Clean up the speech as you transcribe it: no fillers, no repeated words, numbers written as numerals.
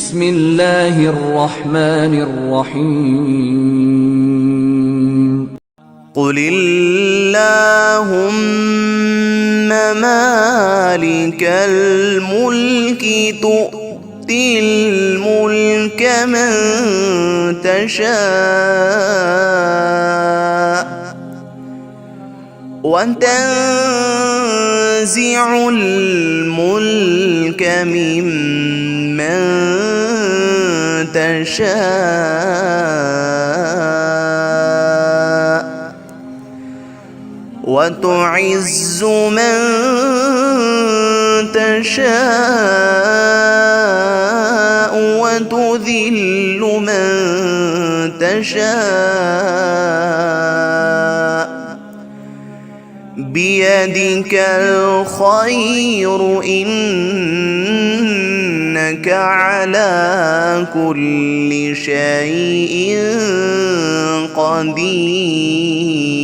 بسم الله الرحمن الرحيم قل اللهم مالك الملك تؤتي الملك من تشاء وتنزع الملك ممن تشاء وتعز من تشاء وتذل من تشاء بيدك الخير إنك على كل شيء قدير